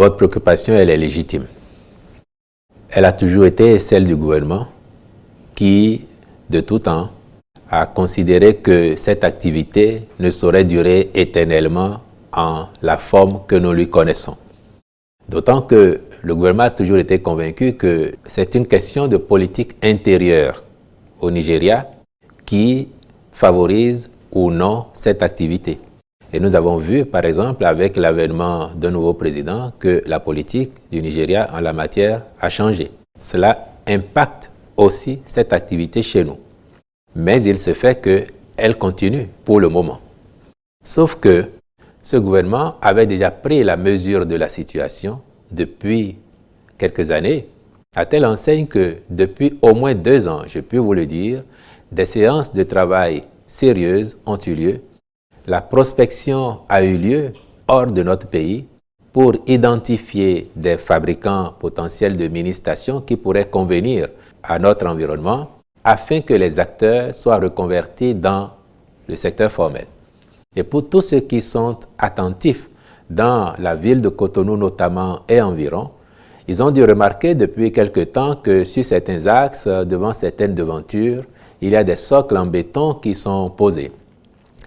Votre préoccupation, elle est légitime. Elle a toujours été celle du gouvernement qui, de tout temps, a considéré que cette activité ne saurait durer éternellement en la forme que nous lui connaissons. D'autant que le gouvernement a toujours été convaincu que c'est une question de politique intérieure au Nigeria qui favorise ou non cette activité. Et nous avons vu, par exemple, avec l'avènement d'un nouveau président, que la politique du Nigeria en la matière a changé. Cela impacte aussi cette activité chez nous. Mais il se fait qu'elle continue pour le moment. Sauf que ce gouvernement avait déjà pris la mesure de la situation depuis quelques années, à telle enseigne que depuis au moins 2 ans, je peux vous le dire, des séances de travail sérieuses ont eu lieu. La prospection a eu lieu hors de notre pays pour identifier des fabricants potentiels de mini-stations qui pourraient convenir à notre environnement afin que les acteurs soient reconvertis dans le secteur formel. Et pour tous ceux qui sont attentifs dans la ville de Cotonou notamment et environ, ils ont dû remarquer depuis quelque temps que sur certains axes, devant certaines devantures, il y a des socles en béton qui sont posés.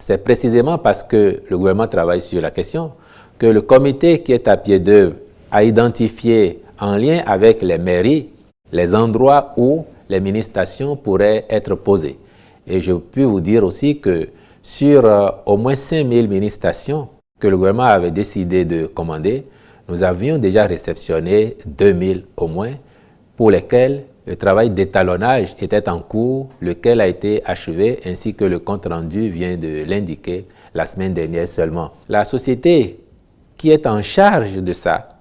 C'est précisément parce que le gouvernement travaille sur la question que le comité qui est à pied d'œuvre a identifié en lien avec les mairies les endroits où les mini-stations pourraient être posées. Et je peux vous dire aussi que sur au moins 5000 mini-stations que le gouvernement avait décidé de commander, nous avions déjà réceptionné 2000 au moins, pour lesquels le travail d'étalonnage était en cours, lequel a été achevé, ainsi que le compte-rendu vient de l'indiquer la semaine dernière seulement. La société qui est en charge de ça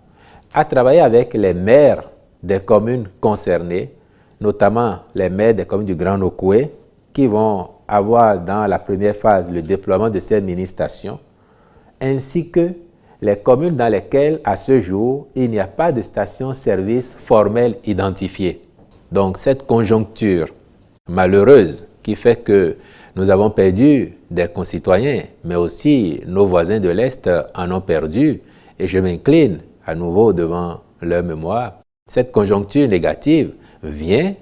a travaillé avec les maires des communes concernées, notamment les maires des communes du Grand Okoué, qui vont avoir dans la première phase le déploiement de ces mini-stations, ainsi que les communes dans lesquelles, à ce jour, il n'y a pas de station-service formelle identifiée. Donc, cette conjoncture malheureuse qui fait que nous avons perdu des concitoyens, mais aussi nos voisins de l'Est en ont perdu, et je m'incline à nouveau devant leur mémoire, cette conjoncture négative vient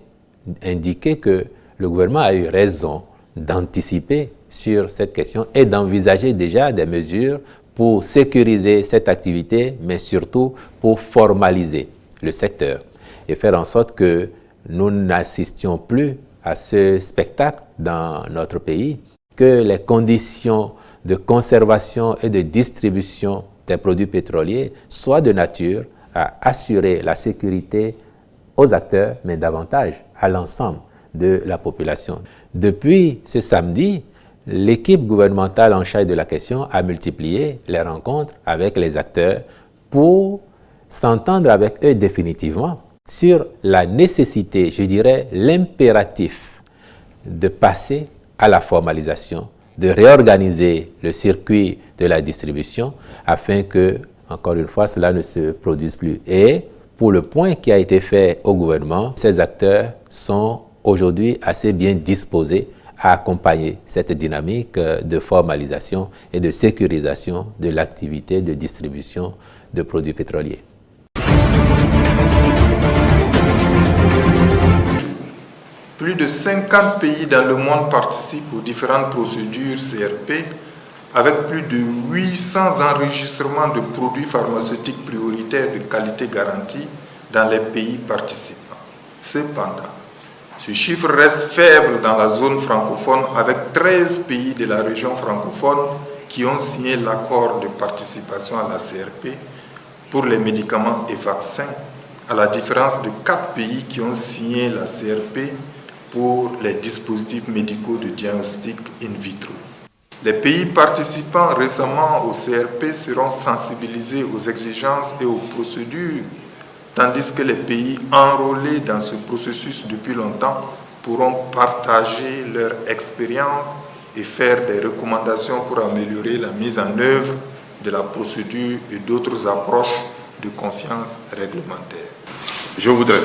indiquer que le gouvernement a eu raison d'anticiper sur cette question et d'envisager déjà des mesures pour sécuriser cette activité, mais surtout pour formaliser le secteur et faire en sorte que nous n'assistions plus à ce spectacle dans notre pays, que les conditions de conservation et de distribution des produits pétroliers soient de nature à assurer la sécurité aux acteurs, mais davantage à l'ensemble de la population. Depuis ce samedi, l'équipe gouvernementale en charge de la question a multiplié les rencontres avec les acteurs pour s'entendre avec eux définitivement sur la nécessité, je dirais l'impératif de passer à la formalisation, de réorganiser le circuit de la distribution afin que, encore une fois, cela ne se produise plus. Et pour le point qui a été fait au gouvernement, ces acteurs sont aujourd'hui assez bien disposés à accompagner cette dynamique de formalisation et de sécurisation de l'activité de distribution de produits pétroliers. Plus de 50 pays dans le monde participent aux différentes procédures CRP avec plus de 800 enregistrements de produits pharmaceutiques prioritaires de qualité garantie dans les pays participants. Cependant, ce chiffre reste faible dans la zone francophone avec 13 pays de la région francophone qui ont signé l'accord de participation à la CRP pour les médicaments et vaccins, à la différence de 4 pays qui ont signé la CRP pour les dispositifs médicaux de diagnostic in vitro. Les pays participants récemment au CRP seront sensibilisés aux exigences et aux procédures, tandis que les pays enrôlés dans ce processus depuis longtemps pourront partager leur expérience et faire des recommandations pour améliorer la mise en œuvre de la procédure et d'autres approches de confiance réglementaire. Je voudrais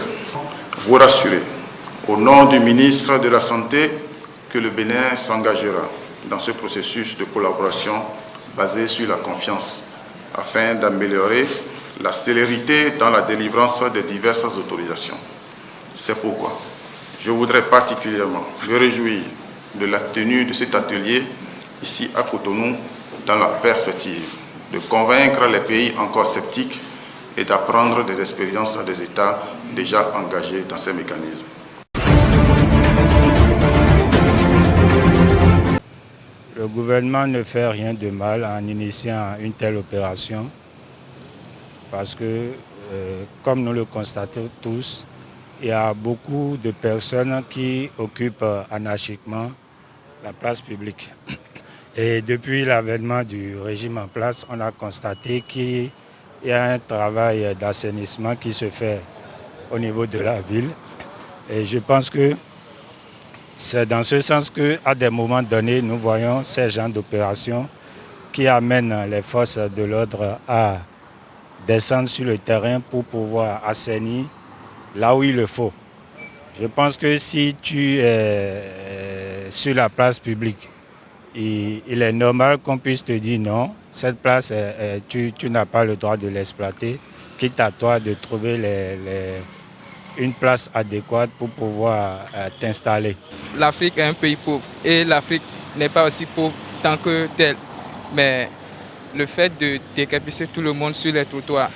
vous rassurer, au nom du ministre de la Santé, que le Bénin s'engagera dans ce processus de collaboration basé sur la confiance afin d'améliorer la célérité dans la délivrance des diverses autorisations. C'est pourquoi je voudrais particulièrement me réjouir de la tenue de cet atelier ici à Cotonou dans la perspective de convaincre les pays encore sceptiques et d'apprendre des expériences des États déjà engagés dans ces mécanismes. Le gouvernement ne fait rien de mal en initiant une telle opération parce que, comme nous le constatons tous, il y a beaucoup de personnes qui occupent anarchiquement la place publique. Et depuis l'avènement du régime en place, on a constaté qu'il y a un travail d'assainissement qui se fait au niveau de la ville. Et je pense que c'est dans ce sens qu'à des moments donnés, nous voyons ces genres d'opérations qui amènent les forces de l'ordre à descendre sur le terrain pour pouvoir assainir là où il le faut. Je pense que si tu es sur la place publique, il est normal qu'on puisse te dire non, cette place, tu n'as pas le droit de l'exploiter, quitte à toi de trouver une place adéquate pour pouvoir t'installer. L'Afrique est un pays pauvre et l'Afrique n'est pas aussi pauvre tant que telle. Mais le fait de décapisser tout le monde sur les trottoirs,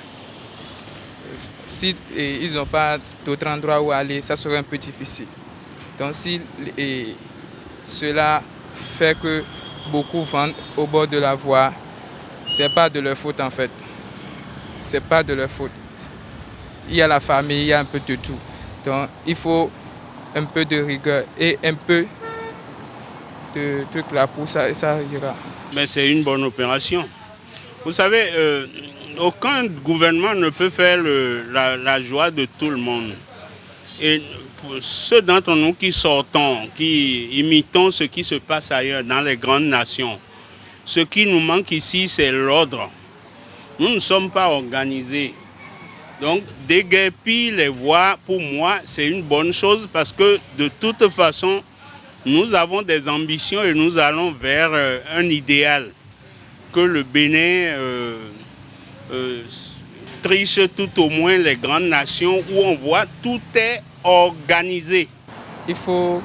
si ils n'ont pas d'autre endroit où aller, ça serait un peu difficile. Donc si cela fait que beaucoup vendent au bord de la voie, c'est pas de leur faute en fait. C'est pas de leur faute. Il y a la famille, il y a un peu de tout. Donc il faut un peu de rigueur et un peu de trucs là pour ça et ça ira. Mais c'est une bonne opération. Vous savez, aucun gouvernement ne peut faire la joie de tout le monde. Et pour ceux d'entre nous qui sortons, qui imitons ce qui se passe ailleurs dans les grandes nations, ce qui nous manque ici, c'est l'ordre. Nous ne sommes pas organisés. Donc, déguerpir les voies, pour moi, c'est une bonne chose parce que, de toute façon, nous avons des ambitions et nous allons vers un idéal que le Bénin triche tout au moins les grandes nations où on voit tout est organisé. Il faut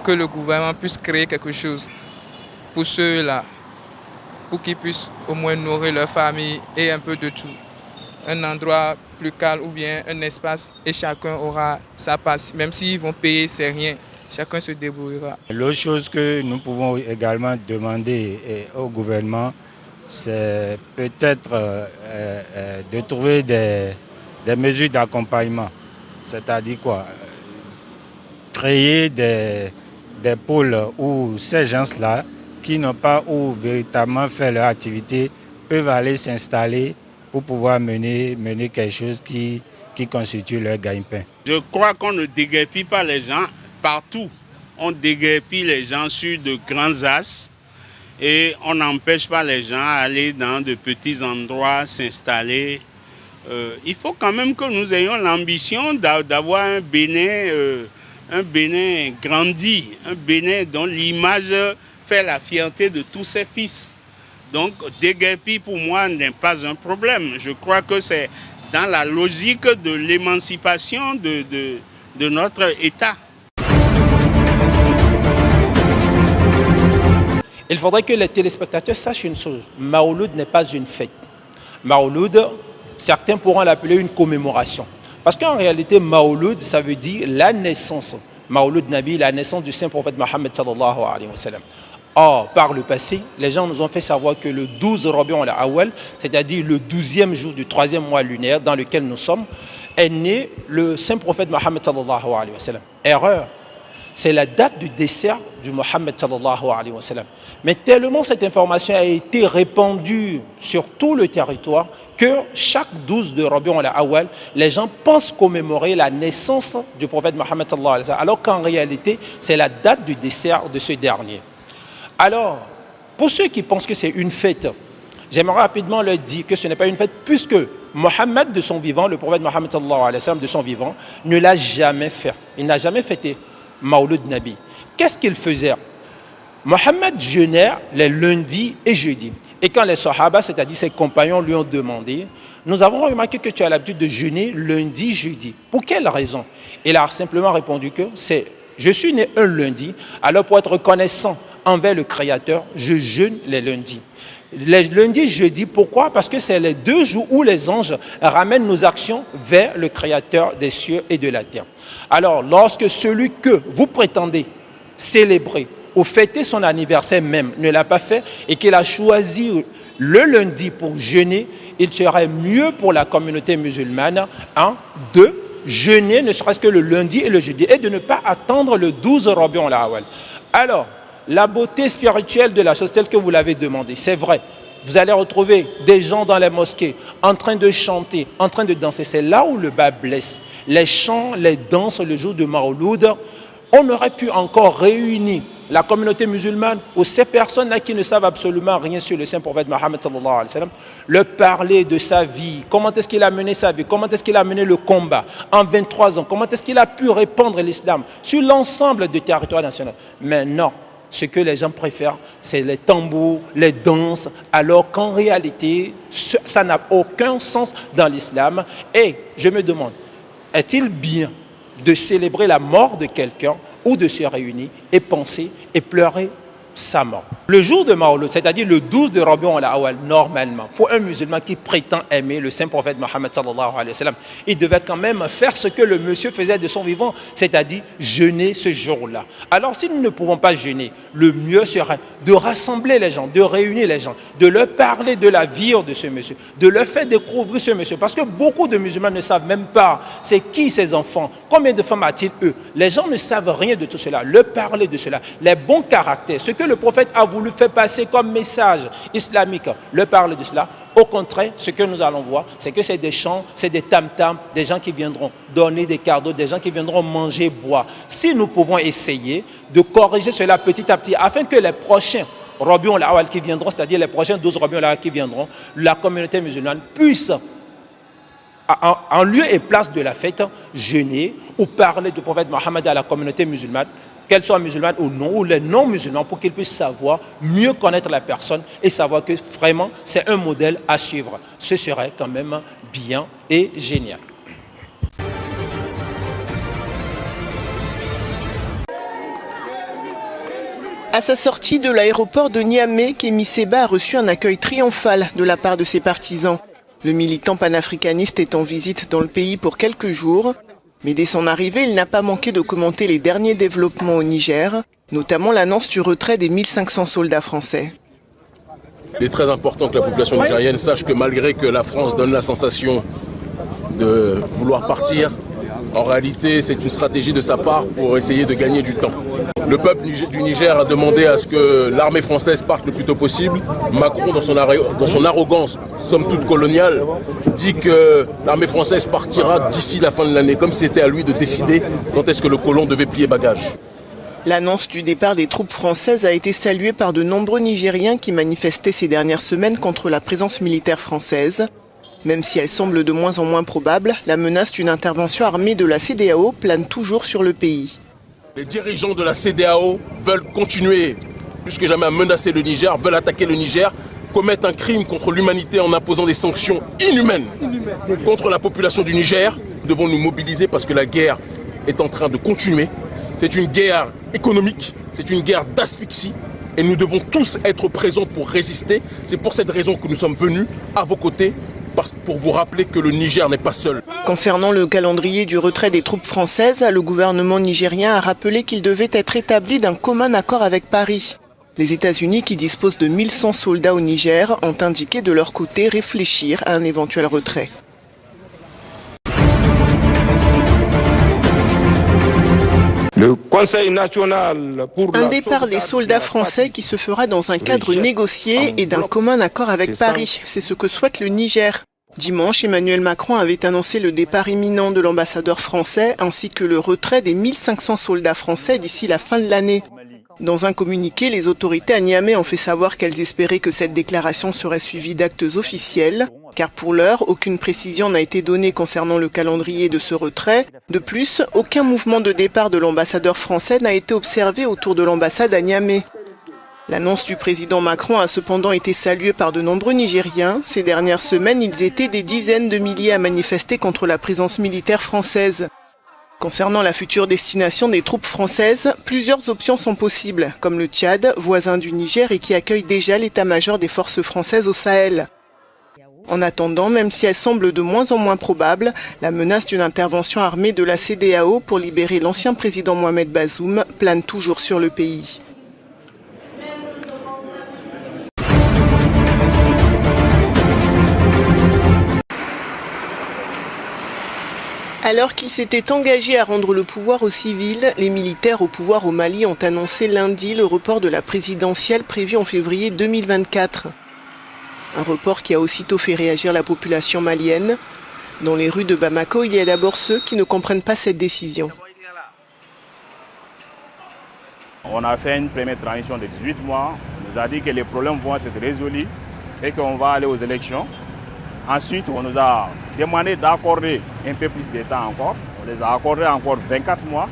que le gouvernement puisse créer quelque chose pour ceux-là, pour qu'ils puissent au moins nourrir leur famille et un peu de tout. Un endroit plus calme ou bien un espace et chacun aura sa place. Même s'ils vont payer, c'est rien. Chacun se débrouillera. L'autre chose que nous pouvons également demander au gouvernement, c'est peut-être de trouver des mesures d'accompagnement. C'est-à-dire quoi? Créer des pôles où ces gens-là, qui n'ont pas où véritablement faire leur activité, peuvent aller s'installer pour pouvoir mener quelque chose qui constitue leur gagne-pain. Je crois qu'on ne déguerpit pas les gens partout. On déguerpit les gens sur de grands axes et on n'empêche pas les gens d'aller dans de petits endroits, s'installer. Il faut quand même que nous ayons l'ambition d'avoir un Bénin grandi, un Bénin dont l'image fait la fierté de tous ses fils. Donc, déguerpir pour moi n'est pas un problème. Je crois que c'est dans la logique de l'émancipation de notre État. Il faudrait que les téléspectateurs sachent une chose. Maouloud n'est pas une fête. Maouloud, certains pourront l'appeler une commémoration. Parce qu'en réalité, Maouloud, ça veut dire la naissance. Maouloud Nabi, la naissance du saint prophète Mohammed sallallahu alayhi wa sallam. Or, par le passé, les gens nous ont fait savoir que le 12 Rabi'ul Awwal, c'est-à-dire le 12e jour du 3e mois lunaire dans lequel nous sommes, est né le saint prophète Mohammed sallallahu alayhi wa sallam. Erreur. C'est la date du décès du Mohammed sallallahu alayhi wa sallam. Mais tellement cette information a été répandue sur tout le territoire que chaque 12 de Rabi'ul Awwal, les gens pensent commémorer la naissance du prophète Mohammed sallallahu alayhi wa sallam, alors qu'en réalité, c'est la date du décès de ce dernier. Alors, pour ceux qui pensent que c'est une fête, j'aimerais rapidement leur dire que ce n'est pas une fête puisque Mohammed de son vivant, le prophète Mohammed sallallahu alayhi wa sallam de son vivant, ne l'a jamais fait. Il n'a jamais fêté Maouloud Nabi. Qu'est-ce qu'il faisait? Mohammed jeûnait les lundis et jeudis. Et quand les Sahaba, c'est-à-dire ses compagnons, lui ont demandé, nous avons remarqué que tu as l'habitude de jeûner lundi, jeudi. Pour quelle raison? Il a simplement répondu que je suis né un lundi, alors pour être reconnaissant envers le Créateur, je jeûne les lundis. Les lundis, jeudi, pourquoi? Parce que c'est les 2 jours où les anges ramènent nos actions vers le Créateur des cieux et de la terre. Alors, lorsque celui que vous prétendez célébrer ou fêter son anniversaire même ne l'a pas fait et qu'il a choisi le lundi pour jeûner, il serait mieux pour la communauté musulmane de jeûner ne serait-ce que le lundi et le jeudi et de ne pas attendre le 12 Rabiul Awwal. Alors, la beauté spirituelle de la chose telle que vous l'avez demandé, c'est vrai. Vous allez retrouver des gens dans les mosquées en train de chanter, en train de danser. C'est là où le bas blesse. Les chants, les danses le jour de Mawlud, on aurait pu encore réunir la communauté musulmane ou ces personnes-là qui ne savent absolument rien sur le saint prophète Mohammed sallallahu alayhi wa sallam, leur parler de sa vie, comment est-ce qu'il a mené sa vie, comment est-ce qu'il a mené le combat en 23 ans, comment est-ce qu'il a pu répandre l'islam sur l'ensemble du territoire national. Mais non. Ce que les gens préfèrent, c'est les tambours, les danses, alors qu'en réalité, ça n'a aucun sens dans l'islam. Et je me demande, est-il bien de célébrer la mort de quelqu'un ou de se réunir et penser et pleurer sa mort? Le jour de Mawlud, c'est-à-dire le 12 de Rabiul Awwal, normalement, pour un musulman qui prétend aimer le saint prophète Mohammed sallallahu alayhi wa sallam, il devait quand même faire ce que le monsieur faisait de son vivant, c'est-à-dire jeûner ce jour-là. Alors si nous ne pouvons pas jeûner, le mieux serait de rassembler les gens, de réunir les gens, de leur parler de la vie de ce monsieur, de leur faire découvrir ce monsieur, parce que beaucoup de musulmans ne savent même pas c'est qui ces enfants, combien de femmes a-t-il eux. Les gens ne savent rien de tout cela, leur parler de cela, les bons caractères, ce que le prophète a voulu faire passer comme message islamique, leur parler de cela. Au contraire, ce que nous allons voir, c'est que c'est des chants, c'est des tam-tams, des gens qui viendront donner des cadeaux, des gens qui viendront manger, boire. Si nous pouvons essayer de corriger cela petit à petit, afin que les prochains Rabiul Awwal qui viendront, c'est-à-dire les prochains 12 Rabiul Awwal qui viendront, la communauté musulmane puisse, en lieu et place de la fête, jeûner ou parler du prophète Mohammed à la communauté musulmane, qu'elle soit musulmane ou non, ou les non-musulmans, pour qu'ils puissent savoir, mieux connaître la personne et savoir que vraiment c'est un modèle à suivre. Ce serait quand même bien et génial. À sa sortie de l'aéroport de Niamey, Kémy Séba a reçu un accueil triomphal de la part de ses partisans. Le militant panafricaniste est en visite dans le pays pour quelques jours. Mais dès son arrivée, il n'a pas manqué de commenter les derniers développements au Niger, notamment l'annonce du retrait des 1500 soldats français. Il est très important que la population nigérienne sache que malgré que la France donne la sensation de vouloir partir, en réalité c'est une stratégie de sa part pour essayer de gagner du temps. Le peuple du Niger a demandé à ce que l'armée française parte le plus tôt possible. Macron, dans son arrogance, somme toute coloniale, dit que l'armée française partira d'ici la fin de l'année, comme si c'était à lui de décider quand est-ce que le colon devait plier bagages. L'annonce du départ des troupes françaises a été saluée par de nombreux Nigériens qui manifestaient ces dernières semaines contre la présence militaire française. Même si elle semble de moins en moins probable, la menace d'une intervention armée de la CEDEAO plane toujours sur le pays. Les dirigeants de la CEDEAO veulent continuer, plus que jamais, à menacer le Niger, veulent attaquer le Niger, commettent un crime contre l'humanité en imposant des sanctions inhumaines contre la population du Niger. Nous devons nous mobiliser parce que la guerre est en train de continuer. C'est une guerre économique, c'est une guerre d'asphyxie et nous devons tous être présents pour résister. C'est pour cette raison que nous sommes venus à vos côtés, pour vous rappeler que le Niger n'est pas seul. Concernant le calendrier du retrait des troupes françaises, le gouvernement nigérien a rappelé qu'il devait être établi d'un commun accord avec Paris. Les États-Unis, qui disposent de 1100 soldats au Niger, ont indiqué de leur côté réfléchir à un éventuel retrait. Le Conseil national pour un départ des soldats français qui se fera dans un cadre négocié et d'un commun accord avec Paris. C'est ce que souhaite le Niger. Dimanche, Emmanuel Macron avait annoncé le départ imminent de l'ambassadeur français ainsi que le retrait des 1500 soldats français d'ici la fin de l'année. Dans un communiqué, les autorités à Niamey ont fait savoir qu'elles espéraient que cette déclaration serait suivie d'actes officiels, car pour l'heure, aucune précision n'a été donnée concernant le calendrier de ce retrait. De plus, aucun mouvement de départ de l'ambassadeur français n'a été observé autour de l'ambassade à Niamey. L'annonce du président Macron a cependant été saluée par de nombreux Nigériens. Ces dernières semaines, ils étaient des dizaines de milliers à manifester contre la présence militaire française. Concernant la future destination des troupes françaises, plusieurs options sont possibles, comme le Tchad, voisin du Niger et qui accueille déjà l'état-major des forces françaises au Sahel. En attendant, même si elle semble de moins en moins probable, la menace d'une intervention armée de la CEDEAO pour libérer l'ancien président Mohamed Bazoum plane toujours sur le pays. Alors qu'ils s'étaient engagés à rendre le pouvoir aux civils, les militaires au pouvoir au Mali ont annoncé lundi le report de la présidentielle prévue en février 2024. Un report qui a aussitôt fait réagir la population malienne. Dans les rues de Bamako, il y a d'abord ceux qui ne comprennent pas cette décision. On a fait une première transition de 18 mois. On nous a dit que les problèmes vont être résolus et qu'on va aller aux élections. Ensuite, on nous a demandé d'accorder un peu plus de temps encore. On les a accordé encore 24 mois.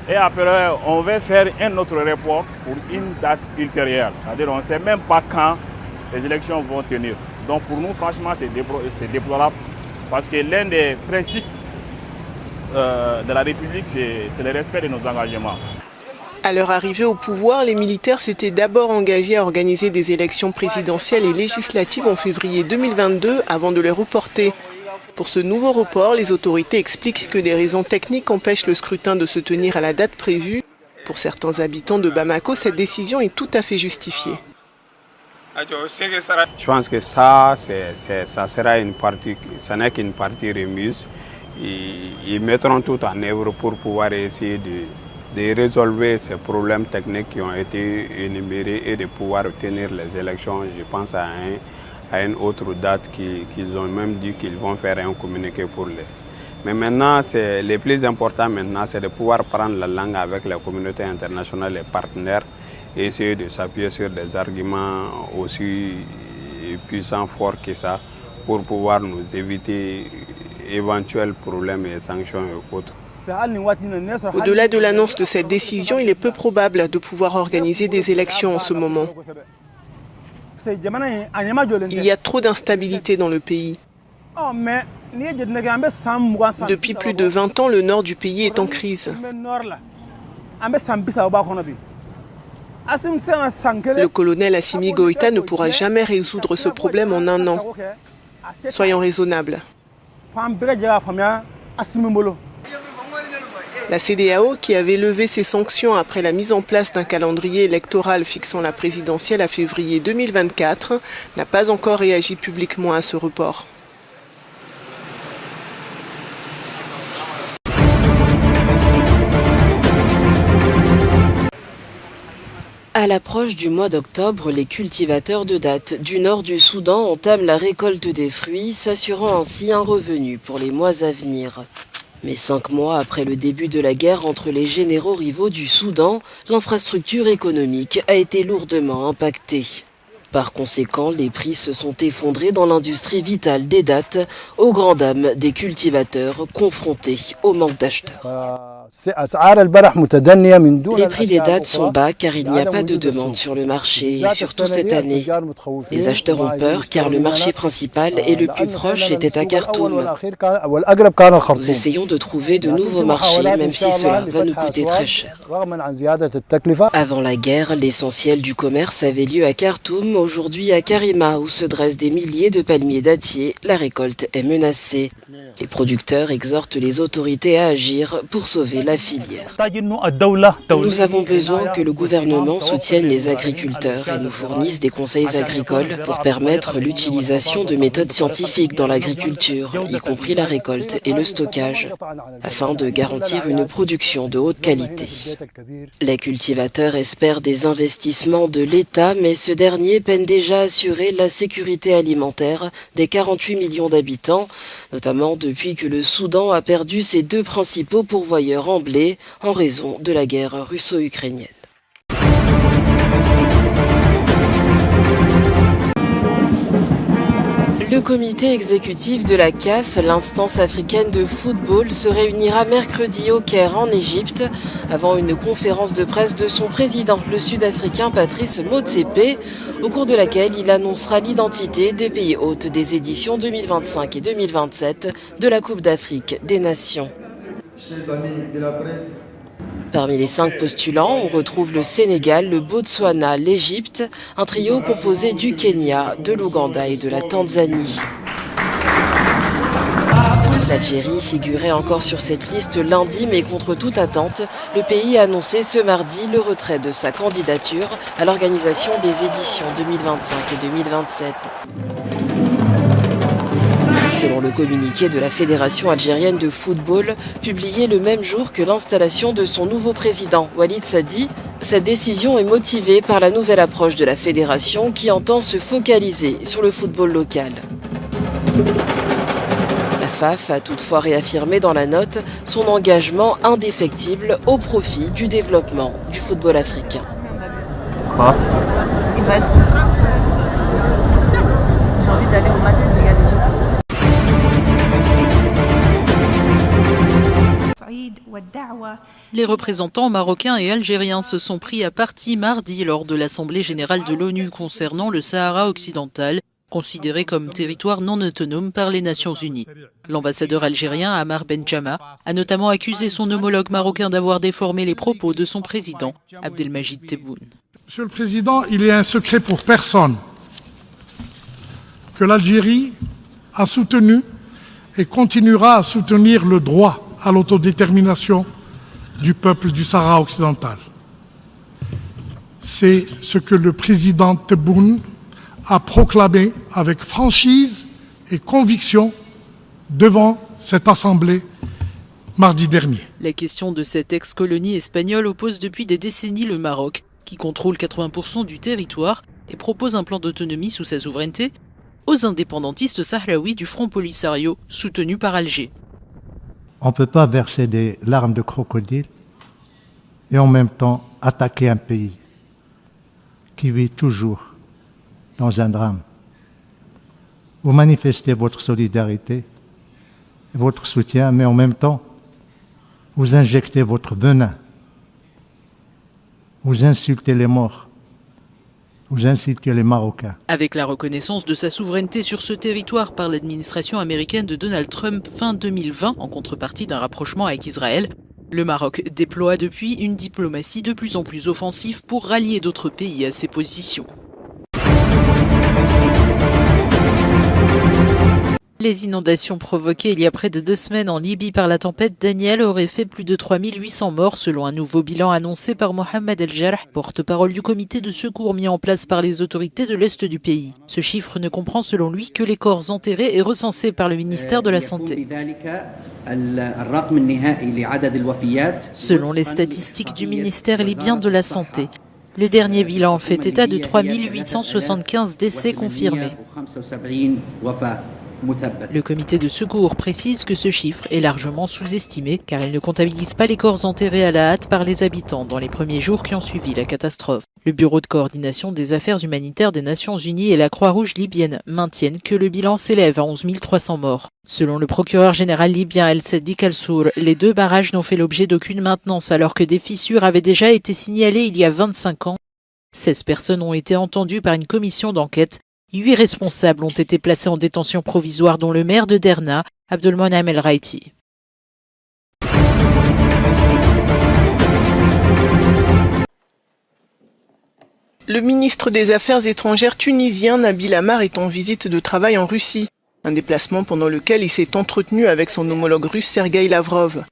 Et après, on va faire un autre report pour une date ultérieure. C'est-à-dire qu'on ne sait même pas quand les élections vont tenir. Donc pour nous, franchement, c'est déplorable. Parce que l'un des principes de la République, c'est le respect de nos engagements. À leur arrivée au pouvoir, les militaires s'étaient d'abord engagés à organiser des élections présidentielles et législatives en février 2022 avant de les reporter. Pour ce nouveau report, les autorités expliquent que des raisons techniques empêchent le scrutin de se tenir à la date prévue. Pour certains habitants de Bamako, cette décision est tout à fait justifiée. Je pense que ça sera une partie, ça n'est qu'une partie remise. Ils mettront tout en œuvre pour pouvoir essayer de résolver ces problèmes techniques qui ont été énumérés et de pouvoir obtenir les élections. Je pense à une autre date qu'ils ont même dit qu'ils vont faire un communiqué pour les. Mais maintenant, le plus important maintenant, c'est de pouvoir prendre la langue avec la communauté internationale, les partenaires, et essayer de s'appuyer sur des arguments aussi puissants, forts que ça, pour pouvoir nous éviter éventuels problèmes et sanctions et autres. Au-delà de l'annonce de cette décision, il est peu probable de pouvoir organiser des élections en ce moment. Il y a trop d'instabilité dans le pays. Depuis plus de 20 ans, le nord du pays est en crise. Le colonel Assimi Goïta ne pourra jamais résoudre ce problème en un an. Soyons raisonnables. La CEDEAO, qui avait levé ses sanctions après la mise en place d'un calendrier électoral fixant la présidentielle à février 2024, n'a pas encore réagi publiquement à ce report. À l'approche du mois d'octobre, les cultivateurs de dattes du nord du Soudan entament la récolte des fruits, s'assurant ainsi un revenu pour les mois à venir. Mais 5 mois après le début de la guerre entre les généraux rivaux du Soudan, l'infrastructure économique a été lourdement impactée. Par conséquent, les prix se sont effondrés dans l'industrie vitale des dattes, aux grandes dames des cultivateurs confrontés au manque d'acheteurs. Les prix des dattes sont bas car il n'y a pas de demande sur le marché, et surtout cette année. Les acheteurs ont peur car le marché principal et le plus proche était à Khartoum. Nous essayons de trouver de nouveaux marchés, même si cela va nous coûter très cher. Avant la guerre, l'essentiel du commerce avait lieu à Khartoum. Aujourd'hui, à Karima, où se dressent des milliers de palmiers dattiers, la récolte est menacée. Les producteurs exhortent les autorités à agir pour sauver la filière. Nous avons besoin que le gouvernement soutienne les agriculteurs et nous fournisse des conseils agricoles pour permettre l'utilisation de méthodes scientifiques dans l'agriculture, y compris la récolte et le stockage, afin de garantir une production de haute qualité. Les cultivateurs espèrent des investissements de l'État, mais ce dernier peine déjà à assurer la sécurité alimentaire des 48 millions d'habitants, notamment depuis que le Soudan a perdu ses 2 principaux pourvoyeurs en blé en raison de la guerre russo-ukrainienne. Le comité exécutif de la CAF, l'instance africaine de football, se réunira mercredi au Caire en Égypte avant une conférence de presse de son président, le Sud-Africain Patrice Motsepe, au cours de laquelle il annoncera l'identité des pays hôtes des éditions 2025 et 2027 de la Coupe d'Afrique des Nations. Chers amis de la presse, parmi les 5 postulants, on retrouve le Sénégal, le Botswana, l'Égypte, un trio composé du Kenya, de l'Ouganda et de la Tanzanie. L'Algérie figurait encore sur cette liste lundi, mais contre toute attente, le pays a annoncé ce mardi le retrait de sa candidature à l'organisation des éditions 2025 et 2027. Selon le communiqué de la Fédération algérienne de football, publié le même jour que l'installation de son nouveau président, Walid Sadi, cette décision est motivée par la nouvelle approche de la fédération qui entend se focaliser sur le football local. La FAF a toutefois réaffirmé dans la note son engagement indéfectible au profit du développement du football africain. Quoi ? Il va être... J'ai envie d'aller au match Sénégal-Égypte. Les représentants marocains et algériens se sont pris à partie mardi lors de l'Assemblée générale de l'ONU concernant le Sahara occidental, considéré comme territoire non autonome par les Nations Unies. L'ambassadeur algérien Amar Benjama a notamment accusé son homologue marocain d'avoir déformé les propos de son président, Abdelmajid Tebboune. Monsieur le Président, il est un secret pour personne que l'Algérie a soutenu et continuera à soutenir le droit à l'autodétermination du peuple du Sahara occidental. C'est ce que le président Tebboune a proclamé avec franchise et conviction devant cette Assemblée mardi dernier. La question de cette ex-colonie espagnole oppose depuis des décennies le Maroc, qui contrôle 80% du territoire et propose un plan d'autonomie sous sa souveraineté, aux indépendantistes sahraouis du Front Polisario, soutenu par Alger. On ne peut pas verser des larmes de crocodile et en même temps attaquer un pays qui vit toujours dans un drame. Vous manifestez votre solidarité, votre soutien, mais en même temps, vous injectez votre venin. Vous insultez les morts. Vous insultez les Marocains. Avec la reconnaissance de sa souveraineté sur ce territoire par l'administration américaine de Donald Trump fin 2020, en contrepartie d'un rapprochement avec Israël, le Maroc déploie depuis une diplomatie de plus en plus offensive pour rallier d'autres pays à ses positions. Les inondations provoquées il y a près de 2 semaines en Libye par la tempête Daniel auraient fait plus de 3800 morts selon un nouveau bilan annoncé par Mohamed El Jarrah, porte-parole du comité de secours mis en place par les autorités de l'Est du pays. Ce chiffre ne comprend selon lui que les corps enterrés et recensés par le ministère de la Santé. Selon les statistiques du ministère libyen de la Santé, le dernier bilan fait état de 3875 décès confirmés. Le comité de secours précise que ce chiffre est largement sous-estimé car il ne comptabilise pas les corps enterrés à la hâte par les habitants dans les premiers jours qui ont suivi la catastrophe. Le Bureau de coordination des affaires humanitaires des Nations Unies et la Croix-Rouge libyenne maintiennent que le bilan s'élève à 11 300 morts. Selon le procureur général libyen El Sadiq Al-Sour, les 2 barrages n'ont fait l'objet d'aucune maintenance alors que des fissures avaient déjà été signalées il y a 25 ans. 16 personnes ont été entendues par une commission d'enquête. 8 responsables ont été placés en détention provisoire, dont le maire de Derna, Abdelmonem El Raiti. Le ministre des Affaires étrangères tunisien Nabil Amar est en visite de travail en Russie, un déplacement pendant lequel il s'est entretenu avec son homologue russe Sergueï Lavrov.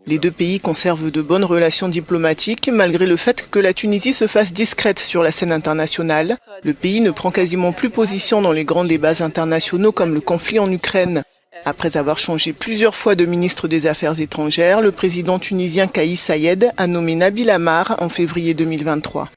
Les 2 pays conservent de bonnes relations diplomatiques malgré le fait que la Tunisie se fasse discrète sur la scène internationale. Le pays ne prend quasiment plus position dans les grands débats internationaux comme le conflit en Ukraine. Après avoir changé plusieurs fois de ministre des Affaires étrangères, le président tunisien Kais Saied a nommé Nabil Amar en février 2023.